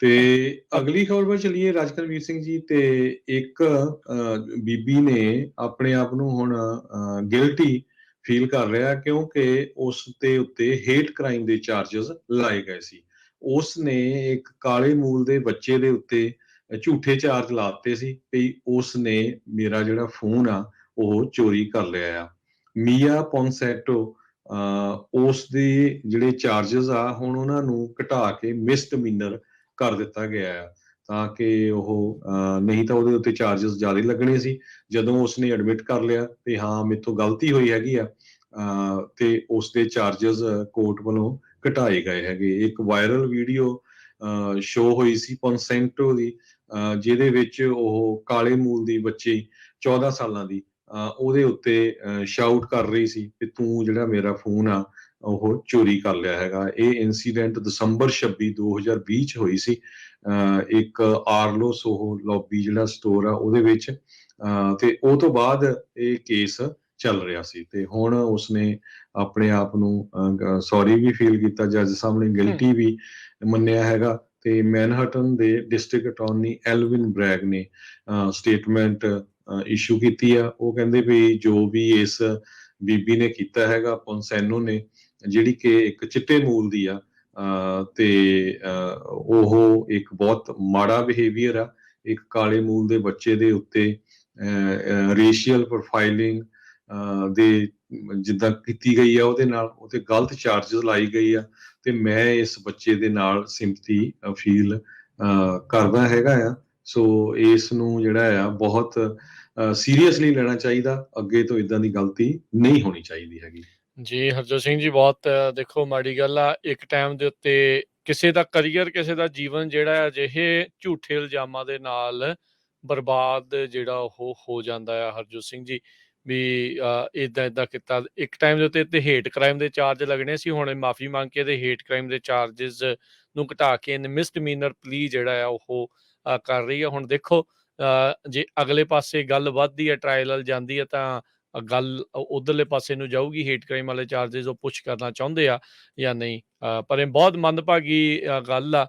ਤੇ ਅਗਲੀ ਖਬਰ ਵੱਲ ਚੱਲੀਏ ਰਾਜਕਰਮਵੀਰ ਸਿੰਘ ਜੀ। ਤੇ ਇੱਕ ਬੀਬੀ ਨੇ ਆਪਣੇ ਆਪ ਨੂੰ ਹੁਣ ਗਿਲਟੀ ਫੀਲ ਕਰ ਰਿਹਾ, ਕਿਉਂਕਿ ਉਸ ਦੇ ਉੱਤੇ ਹੇਟ ਕ੍ਰਾਈਮ ਦੇ ਚਾਰजेस ਲਾਏ ਗਏ ਸੀ। ਉਸ ਨੇ ਇੱਕ ਕਾਲੇ ਮੂਲ ਦੇ ਬੱਚੇ ਦੇ ਉੱਤੇ ਝੂਠੇ ਚਾਰਜ ਲਾਤੇ ਸੀ ਵੀ ਉਸ ਨੇ ਮੇਰਾ ਜਿਹੜਾ ਫੋਨ ਆ ਉਹ ਚੋਰੀ ਕਰ ਲਿਆ ਆ। ਮੀਆ ਪੌਨਸੈਟੋ ਉਸ ਦੇ ਜਿਹੜੇ ਚਾਰजेस ਆ ਹੁਣ ਉਹਨਾਂ ਨੂੰ ਘਟਾ ਕੇ ਮਿਸਡਮੀਨਰ ਕਰ ਦਿੱਤਾ ਗਿਆ ਆ, ਤਾਂ ਕਿ ਉਹ ਨਹੀਂ ਤਾਂ ਉਹਦੇ ਉੱਤੇ ਚਾਰजेस ਜ਼ਿਆਦਾ ਲੱਗਣੇ ਸੀ। ਜਦੋਂ ਉਸਨੇ ਐਡਮਿਟ ਕਰ ਲਿਆ ਤੇ ਹਾਂ ਮੇਰੇ ਤੋਂ ਗਲਤੀ ਹੋਈ ਹੈਗੀ ਆ, ਤੇ ਉਸ ਦੇ ਚਾਰजेस ਕੋਰਟ ਵੱਲੋਂ ਘਟਾਏ ਗਏ ਹੈਗੇ। ਇੱਕ ਵਾਇਰਲ ਵੀਡੀਓ ਸ਼ੋ ਹੋਈ ਸੀ ਪੌਨਸੈਂਟੋ ਦੀ, ਜਿਹਦੇ ਵਿੱਚ ਉਹ ਕਾਲੇ ਮੂਲ ਦੀ ਬੱਚੀ 14 ਸਾਲਾਂ ਦੀ ਉਹਦੇ ਉੱਤੇ ਸ਼ਾਊਟ ਕਰ ਰਹੀ ਸੀ ਕਿ ਤੂੰ ਜਿਹੜਾ ਮੇਰਾ ਫੋਨ ਆ ਉਹ ਚੋਰੀ ਕਰ ਲਿਆ ਹੈਗਾ। ਇਹ ਇਨਸੀਡੈਂਟ ਦਸੰਬਰ 26 2020 ਚ ਹੋਈ ਸੀ, ਇੱਕ ਆਰਲੋ ਸੋਹੋ ਲੌਬੀ ਜਿਹੜਾ ਸਟੋਰ ਆ ਉਹਦੇ ਵਿੱਚ, ਤੇ ਉਹ ਤੋਂ ਬਾਅਦ ਇਹ ਕੇਸ ਚੱਲ ਰਿਹਾ ਸੀ। ਤੇ ਹੁਣ ਉਸਨੇ ਆਪਣੇ ਆਪ ਨੂੰ ਸੌਰੀ ਵੀ ਫੀਲ ਕੀਤਾ, ਜੱਜ ਸਾਹਮਣੇ ਗਿਲਟੀ ਵੀ ਮੰਨਿਆ ਹੈਗਾ। ਤੇ ਮੈਨਹਟਨ ਦੇ ਡਿਸਟ੍ਰਿਕਟ ਅਟਾਰਨੀ ਐਲਵਿਨ ਬ੍ਰੈਗ ਨੇ ਸਟੇਟਮੈਂਟ ਇਸ਼ੂ ਕੀਤੀ ਆ। ਉਹ ਕਹਿੰਦੇ ਵੀ ਜੋ ਵੀ ਇਸ ਬੀਬੀ ਨੇ ਕੀਤਾ ਹੈਗਾ ਪੌਨਸੈਨੋ ਨੇ, ਜਿਹੜੀ ਕਿ ਇੱਕ ਚਿੱਟੇ ਮੂਲ ਦੀ ਆ, ਤੇ ਉਹ ਇੱਕ ਬਹੁਤ ਮਾੜਾ ਬਿਹੇਵੀਅਰ ਆ। ਇੱਕ ਕਾਲੇ ਮੂਲ ਦੇ ਬੱਚੇ ਦੇ ਉੱਤੇ ਰੇਸ਼ੀਅਲ ਪ੍ਰੋਫਾਈਲਿੰਗ ਦੇ ਜਿੱਦਾਂ ਕੀਤੀ ਗਈ ਆ ਉਹਦੇ ਨਾਲ, ਉਹ ਤੇ ਗਲਤ ਚਾਰजेस ਲਾਈ ਗਈ ਆ। ਤੇ ਮੈਂ ਇਸ ਬੱਚੇ ਦੇ ਨਾਲ ਸਿੰਪਥੀ ਫੀਲ ਕਰਦਾ ਹੈਗਾ ਆ। ਸੋ ਇਸ ਨੂੰ ਜਿਹੜਾ ਆ ਬਹੁਤ ਸੀਰੀਅਸਲੀ ਲੈਣਾ ਚਾਹੀਦਾ, ਅੱਗੇ ਤੋਂ ਇਦਾਂ ਦੀ ਗਲਤੀ ਨਹੀਂ ਹੋਣੀ ਚਾਹੀਦੀ ਹੈਗੀ। ਜੀ ਹਰਜੋਤ ਸਿੰਘ ਜੀ, ਬਹੁਤ ਦੇਖੋ ਮਾੜੀ ਗੱਲ ਆ। ਇੱਕ ਟਾਈਮ ਦੇ ਉੱਤੇ ਕਿਸੇ ਦਾ ਕਰੀਅਰ, ਕਿਸੇ ਦਾ ਜੀਵਨ ਜਿਹੜਾ ਅਜਿਹੇ ਝੂਠੇ ਇਲਜ਼ਾਮਾਂ ਦੇ ਨਾਲ ਬਰਬਾਦ ਜਿਹੜਾ ਉਹ ਹੋ ਜਾਂਦਾ ਆ ਹਰਜੋਤ ਸਿੰਘ ਜੀ, ਵੀ ਇੱਦਾਂ ਕੀਤਾ। ਇੱਕ ਟਾਈਮ ਦੇ ਉੱਤੇ ਤੇ ਹੇਟ ਕ੍ਰਾਈਮ ਦੇ ਚਾਰਜ ਲੱਗਣੇ ਸੀ, ਹੁਣ ਮਾਫੀ ਮੰਗ ਕੇ ਤੇ ਹੇਟ ਕ੍ਰਾਈਮ ਦੇ ਚਾਰजेस ਨੂੰ ਘਟਾ ਕੇ ਮਿਸਡਮੀਨਰ ਪਲੀ ਜਿਹੜਾ ਆ ਉਹ ਕਰ ਰਹੀ ਆ। ਹੁਣ ਦੇਖੋ ਜੇ ਅਗਲੇ ਪਾਸੇ ਗੱਲ ਵੱਧਦੀ ਹੈ, ਟਰਾਇਲ ਜਾਂਦੀ ਹੈ, ਤਾਂ ਗੱਲ ਉਧਰਲੇ ਪਾਸੇ ਨੂੰ ਜਾਊਗੀ। ਹੇਟ ਕ੍ਰਾਈਮ ਵਾਲੇ ਚਾਰजेस ਉਹ ਪੁਸ਼ ਕਰਨਾ ਚਾਹੁੰਦੇ ਆ ਜਾਂ ਨਹੀਂ। ਪਰ ਇਹ ਬਹੁਤ ਮੰਦਭਾਗੀ ਗੱਲ ਆ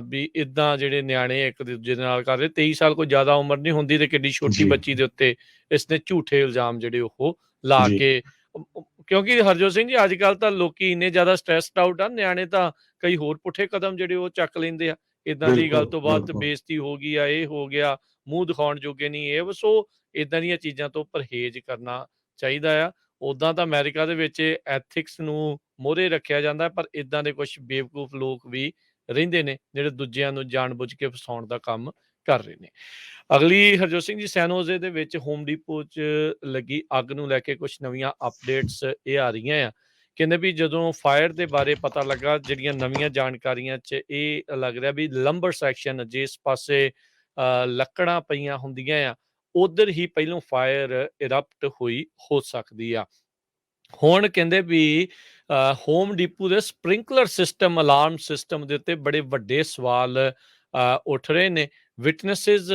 ਵੀ ਇਦਾਂ ਜਿਹੜੇ ਨਿਆਣੇ ਇੱਕ ਦੂਜੇ ਦੇ ਨਾਲ ਕਰ ਰਹੇ। 23 ਸਾਲ ਕੋਈ ਜ਼ਿਆਦਾ ਉਮਰ ਨਹੀਂ ਹੁੰਦੀ, ਤੇ ਕਿੱਡੀ ਛੋਟੀ ਬੱਚੀ ਦੇ ਉੱਤੇ ਇਸਨੇ ਝੂਠੇ ਇਲਜ਼ਾਮ ਜਿਹੜੇ ਉਹ ਲਾ ਕੇ, ਕਿਉਂਕਿ ਹਰਜੋਤ ਸਿੰਘ ਜੀ ਅੱਜ ਕੱਲ੍ਹ ਤਾਂ ਲੋਕੀ ਇੰਨੇ ਜ਼ਿਆਦਾ ਸਟ੍ਰੈਸਡ ਆਊਟ ਆ, ਨਿਆਣੇ ਤਾਂ ਕਈ ਹੋਰ ਪੁੱਠੇ ਕਦਮ ਜਿਹੜੇ ਉਹ ਚੱਕ ਲੈਂਦੇ ਆ। ਇਦਾਂ ਦੀ ਗੱਲ ਤੋਂ ਬਾਅਦ ਬੇਇੱਜ਼ਤੀ ਹੋ ਗਈ ਆ, ਇਹ ਹੋ ਗਿਆ, ਮੂੰਹ ਦਿਖਾਉਣ ਜੋਗੇ ਨਹੀਂ ਇਹ। ਸੋ ਇਦਾਂ ਦੀਆਂ ਚੀਜ਼ਾਂ ਤੋਂ ਪਰਹੇਜ਼ ਕਰਨਾ ਚਾਹੀਦਾ ਆ। ਉੱਦਾਂ ਤਾਂ ਅਮਰੀਕਾ ਦੇ ਵਿੱਚ ਐਥਿਕਸ ਨੂੰ ਮੋਹਰੇ ਰੱਖਿਆ ਜਾਂਦਾ, ਪਰ ਇਦਾਂ ਦੇ ਕੁਝ ਬੇਵਕੂਫ ਲੋਕ ਵੀ ਰਹਿੰਦੇ ਨੇ ਜਿਹੜੇ ਦੂਜਿਆਂ ਨੂੰ ਜਾਣ-ਬੁੱਝ ਕੇ ਫਸਾਉਣ ਦਾ ਕੰਮ ਕਰ ਰਹੇ ਨੇ। ਅਗਲੀ ਹਰਜੋਤ ਸਿੰਘ ਜੀ, ਸੈਨ ਹੋਜ਼ੇ ਦੇ ਵਿੱਚ ਹੋਮ ਡੀਪੋ 'ਚ ਲੱਗੀ ਅੱਗ ਨੂੰ ਲੈ ਕੇ ਕੁਝ ਨਵੀਆਂ ਅਪਡੇਟਸ ਇਹ ਆ ਰਹੀਆਂ ਆ। ਕਹਿੰਦੇ ਵੀ ਜਦੋਂ ਫਾਇਰ ਦੇ ਬਾਰੇ ਪਤਾ ਲੱਗਾ, ਜਿਹੜੀਆਂ ਨਵੀਆਂ ਜਾਣਕਾਰੀਆਂ 'ਚ ਇਹ ਲੱਗ ਰਿਹਾ ਵੀ ਲੰਬਰ ਸੈਕਸ਼ਨ, ਜਿਸ ਪਾਸੇ ਲੱਕੜਾਂ ਪਈਆਂ ਹੁੰਦੀਆਂ ਆ, ਉਧਰ ਹੀ ਪਹਿਲੋਂ ਫਾਇਰ ਇਰਪਟ ਹੋਈ ਹੋ ਸਕਦੀ ਆ। ਹੁਣ ਕਹਿੰਦੇ ਵੀ ਹੋਮ ਡੀਪੂ ਦੇ ਸਪ੍ਰਿੰਕਲਰ ਸਿਸਟਮ, ਅਲਾਰਮ ਸਿਸਟਮ ਦੇ ਉੱਤੇ ਬੜੇ ਵੱਡੇ ਸਵਾਲ ਉੱਠ ਰਹੇ ਨੇ। ਵਿਟਨੈਸਿਸ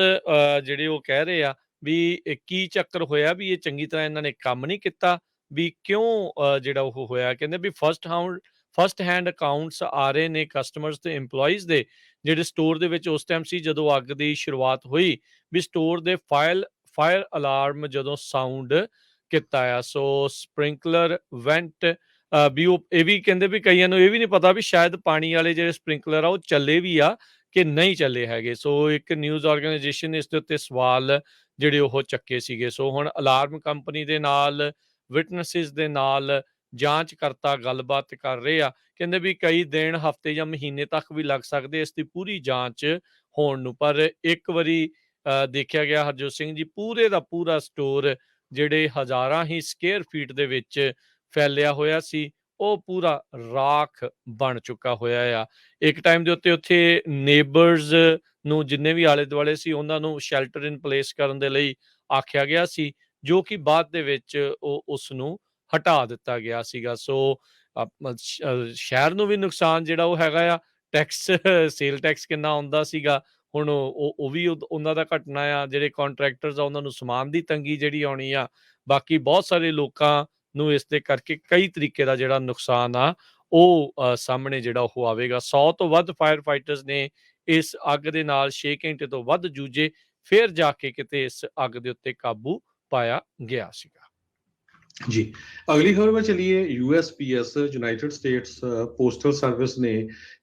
ਜਿਹੜੇ ਉਹ ਕਹਿ ਰਹੇ ਆ ਵੀ ਕੀ ਚੱਕਰ ਹੋਇਆ, ਵੀ ਇਹ ਚੰਗੀ ਤਰ੍ਹਾਂ ਇਹਨਾਂ ਨੇ ਕੰਮ ਨਹੀਂ ਕੀਤਾ, ਵੀ ਕਿਉਂ ਜਿਹੜਾ ਉਹ ਹੋਇਆ। ਕਹਿੰਦੇ ਵੀ ਫਸਟ ਹੈਂਡ ਅਕਾਊਂਟਸ ਆ ਰਹੇ ਨੇ ਕਸਟਮਰਸ ਤੇ EMPLOYEES ਦੇ, ਜਿਹੜੇ ਸਟੋਰ ਦੇ ਵਿੱਚ ਉਸ ਟਾਈਮ ਸੀ ਜਦੋਂ ਅੱਗ ਦੀ ਸ਼ੁਰੂਆਤ ਹੋਈ, ਵੀ ਸਟੋਰ ਦੇ ਫਾਇਰ ਅਲਾਰਮ ਜਦੋਂ ਸਾਊਂਡ ਕੀਤਾ ਆ। ਸੋ ਸਪ੍ਰਿੰਕਲਰ ਵੈਂਟ ਵੀ ਉਹ ਇਹ ਵੀ ਕਹਿੰਦੇ ਵੀ ਕਈਆਂ ਨੂੰ ਇਹ ਵੀ ਨਹੀਂ ਪਤਾ ਵੀ ਸ਼ਾਇਦ ਪਾਣੀ ਵਾਲੇ ਜਿਹੜੇ ਸਪ੍ਰਿੰਕਲਰ ਆ ਉਹ ਚੱਲੇ ਵੀ ਆ ਕਿ ਨਹੀਂ ਚੱਲੇ ਹੈਗੇ। ਸੋ ਇੱਕ ਨਿਊਜ਼ ਆਰਗੇਨਾਈਜੇਸ਼ਨ ਨੇ ਇਸ ਦੇ ਉੱਤੇ ਸਵਾਲ ਜਿਹੜੇ ਉਹ ਚੱਕੇ ਸੀਗੇ। ਸੋ ਹੁਣ ਅਲਾਰਮ ਕੰਪਨੀ ਦੇ ਨਾਲ, ਵਿਟਨੈਸਿਸ ਦੇ ਨਾਲ ਜਾਂਚਕਰਤਾ ਗੱਲਬਾਤ ਕਰ ਰਹੇ ਆ। ਕਹਿੰਦੇ ਵੀ ਕਈ ਦਿਨ, ਹਫ਼ਤੇ ਜਾਂ ਮਹੀਨੇ ਤੱਕ ਵੀ ਲੱਗ ਸਕਦੇ ਇਸ ਦੀ ਪੂਰੀ ਜਾਂਚ ਹੋਣ ਨੂੰ। ਪਰ ਇੱਕ ਵਾਰੀ ਦੇਖਿਆ ਗਿਆ ਹਰਜੋਤ ਸਿੰਘ ਜੀ, ਪੂਰੇ ਦਾ ਪੂਰਾ ਸਟੋਰ ਜਿਹੜੇ ਹਜ਼ਾਰਾਂ ਹੀ ਸਕੁਅਰ ਫੀਟ ਦੇ ਵਿੱਚ ਫੈਲਿਆ ਹੋਇਆ ਸੀ, ਉਹ ਪੂਰਾ ਰਾਖ ਬਣ ਚੁੱਕਾ ਹੋਇਆ ਆ। ਇੱਕ ਟਾਈਮ ਦੇ ਉੱਤੇ ਉੱਥੇ ਨੇਬਰਸ ਨੂੰ, ਜਿੰਨੇ ਵੀ ਆਲੇ ਦੁਆਲੇ ਸੀ, ਉਹਨਾਂ ਨੂੰ ਸ਼ੈਲਟਰ ਇਨ ਪਲੇਸ ਕਰਨ ਦੇ ਲਈ ਆਖਿਆ ਗਿਆ ਸੀ, ਜੋ ਕਿ ਬਾਅਦ ਦੇ ਵਿੱਚ ਉਸ ਨੂੰ ਹਟਾ ਦਿੱਤਾ ਗਿਆ ਸੀਗਾ। ਸੋ ਸ਼ਹਿਰ ਨੂੰ ਵੀ ਨੁਕਸਾਨ ਜਿਹੜਾ ਉਹ ਹੈਗਾ ਆ। ਟੈਕਸ, ਸੇਲ ਟੈਕਸ ਕਿੰਨਾ ਆਉਂਦਾ ਸੀਗਾ, ਹੁਣ ਉਹ ਵੀ ਉਹਨਾਂ ਦਾ ਘਟਣਾ ਆ। ਜਿਹੜੇ ਕੰਟਰੈਕਟਰਸ ਆ ਉਹਨਾਂ ਨੂੰ ਸਮਾਨ ਦੀ ਤੰਗੀ ਜਿਹੜੀ ਆਉਣੀ ਆ। ਬਾਕੀ ਬਹੁਤ ਸਾਰੇ ਲੋਕਾਂ ਨੂੰ ਇਸ ਦੇ ਕਰਕੇ ਕਈ ਤਰੀਕੇ ਦਾ ਜਿਹੜਾ ਨੁਕਸਾਨ ਆ ਉਹ ਸਾਹਮਣੇ ਜਿਹੜਾ ਉਹ ਆਵੇਗਾ। 100 ਤੋਂ ਵੱਧ ਫਾਇਰ ਫਾਈਟਰਸ ਨੇ ਇਸ ਅੱਗ ਦੇ ਨਾਲ 6 ਘੰਟੇ ਤੋਂ ਵੱਧ ਜੂਝੇ, ਫਿਰ ਜਾ ਕੇ ਕਿਤੇ ਇਸ ਅੱਗ ਦੇ ਉੱਤੇ ਕਾਬੂ ਪਾਇਆ ਗਿਆ ਸੀਗਾ। जी, अगली खबर में चलिए। USPS United States Postal Service ਨੇ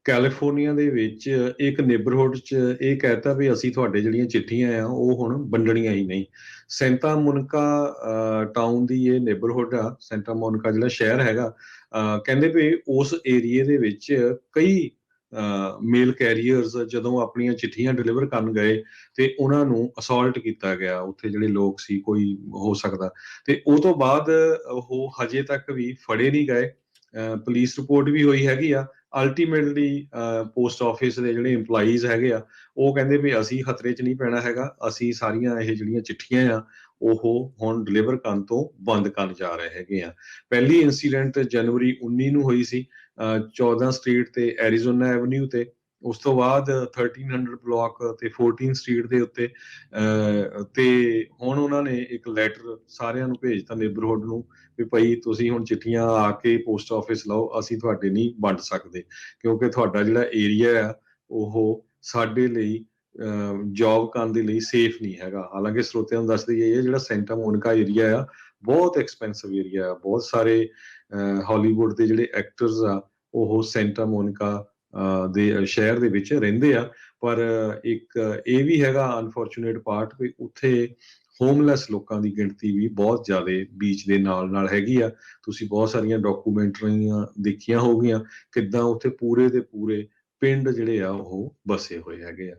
ਕੈਲੀਫੋਰਨੀਆ ਦੇ ਵਿੱਚ ਇੱਕ ਨੇਬਰਹੁੱਡ 'ਚ ਇਹ ਕਹਿਤਾ ਵੀ ਅਸੀਂ ਤੁਹਾਡੇ ਜਿਹੜੀਆਂ ਚਿੱਠੀਆਂ ਆ ਉਹ ਹੁਣ ਵੰਡਣੀਆਂ ਹੀ ਨਹੀਂ। ਸੈਂਟਾ ਮੋਨਿਕਾ ਟਾਊਨ ਦੀ ਇਹ ਨੇਬਰਹੁੱਡ ਆ, ਸੈਂਟਾ ਮੋਨਿਕਾ ਜਿਹੜਾ ਸ਼ਹਿਰ ਹੈਗਾ। ਕਹਿੰਦੇ ਵੀ ਉਸ ਏਰੀਏ ਦੇ ਵਿੱਚ ਕਈ ਮੇਲ ਕੈਰੀਅਰਸ ਜਦੋਂ ਆਪਣੀਆਂ ਚਿੱਠੀਆਂ ਡਿਲੀਵਰ ਕਰਨ ਗਏ ਤੇ ਉਹਨਾਂ ਨੂੰ ਅਸੌਲਟ ਕੀਤਾ ਗਿਆ, ਉੱਥੇ ਜਿਹੜੇ ਲੋਕ ਸੀ, ਕੋਈ ਹੋ ਸਕਦਾ। ਤੇ ਉਹ ਤੋਂ ਬਾਅਦ ਉਹ ਹਜੇ ਤੱਕ ਵੀ ਫੜੇ ਨਹੀਂ ਗਏ। ਪੁਲਿਸ ਰਿਪੋਰਟ ਵੀ ਹੋਈ ਹੈਗੀ ਆ। ਅਲਟੀਮੇਟਲੀ ਪੋਸਟ ਆਫਿਸ ਦੇ ਜਿਹੜੇ EMPLOYEES ਹੈਗੇ ਆ ਉਹ ਕਹਿੰਦੇ ਵੀ ਅਸੀਂ ਖਤਰੇ 'ਚ ਨਹੀਂ ਪੈਣਾ ਹੈਗਾ, ਅਸੀਂ ਸਾਰੀਆਂ ਇਹ ਜਿਹੜੀਆਂ ਚਿੱਠੀਆਂ ਆ ਉਹ ਹੁਣ ਡਿਲੀਵਰ ਕਰਨ ਤੋਂ ਬੰਦ ਕਰਨ ਜਾ ਰਹੇ ਹੈਗੇ ਆ। ਪਹਿਲੀ ਇੰਸੀਡੈਂਟ ਜਨਵਰੀ 19 ਨੂੰ ਹੋਈ ਸੀ 14 ਸਟਰੀਟ ਤੇ ਐਰੀਜ਼ੋਨਾ ਐਵਨਿਊ ਤੇ। ਉਸ ਤੋਂ ਬਾਅਦ 1300 ਬਲਾਕ ਤੇ 14 ਸਟਰੀਟ ਦੇ ਉੱਤੇ ਤੇ ਹੁਣ ਉਹਨਾਂ ਨੇ ਇੱਕ ਲੈਟਰ ਸਾਰਿਆਂ ਨੂੰ ਭੇਜਤਾ ਨੇਬਰਹੁੱਡ ਨੂੰ ਵੀ ਭਾਈ ਤੁਸੀਂ ਹੁਣ ਚਿੱਠੀਆਂ ਆ ਕੇ ਪੋਸਟ ਆਫਿਸ ਲਾਓ, ਅਸੀਂ ਤੁਹਾਡੇ ਨਹੀਂ ਵੰਡ ਸਕਦੇ ਕਿਉਂਕਿ ਤੁਹਾਡਾ ਜਿਹੜਾ ਏਰੀਆ ਆ ਉਹ ਸਾਡੇ ਲਈ ਜੌਬ ਕਰਨ ਦੇ ਲਈ ਸੇਫ ਨਹੀਂ ਹੈਗਾ। ਹਾਲਾਂਕਿ ਸਰੋਤਿਆਂ ਨੂੰ ਦੱਸ ਦਈਏ ਇਹ ਜਿਹੜਾ ਸੈਂਟਾ ਮੋਨਿਕਾ ਏਰੀਆ ਆ ਬਹੁਤ ਐਕਸਪੈਂਸਿਵ ਏਰੀਆ ਆ। ਬਹੁਤ ਸਾਰੇ ਹਾਲੀਵੁੱਡ ਦੇ ਜਿਹੜੇ ਐਕਟਰਸ ਆ ਉਹ ਸੈਂਟਾ ਮੋਨਿਕਾ ਦੇ ਸ਼ਹਿਰ ਦੇ ਵਿੱਚ ਰਹਿੰਦੇ ਆ। ਪਰ ਇੱਕ ਇਹ ਵੀ ਹੈਗਾ ਅਨਫੋਰਚੂਨੇਟ ਪਾਰਟ ਵੀ ਉੱਥੇ ਹੋਮਲੈਸ ਲੋਕਾਂ ਦੀ ਗਿਣਤੀ ਵੀ ਬਹੁਤ ਜ਼ਿਆਦਾ ਬੀਚ ਦੇ ਨਾਲ ਹੈਗੀ ਆ। ਤੁਸੀਂ ਬਹੁਤ ਸਾਰੀਆਂ ਡਾਕੂਮੈਂਟਰੀਆਂ ਦੇਖੀਆਂ ਹੋਗੀਆਂ ਕਿੱਦਾਂ ਉੱਥੇ ਪੂਰੇ ਦੇ ਪੂਰੇ ਪਿੰਡ ਜਿਹੜੇ ਆ ਉਹ ਵਸੇ ਹੋਏ ਹੈਗੇ ਆ।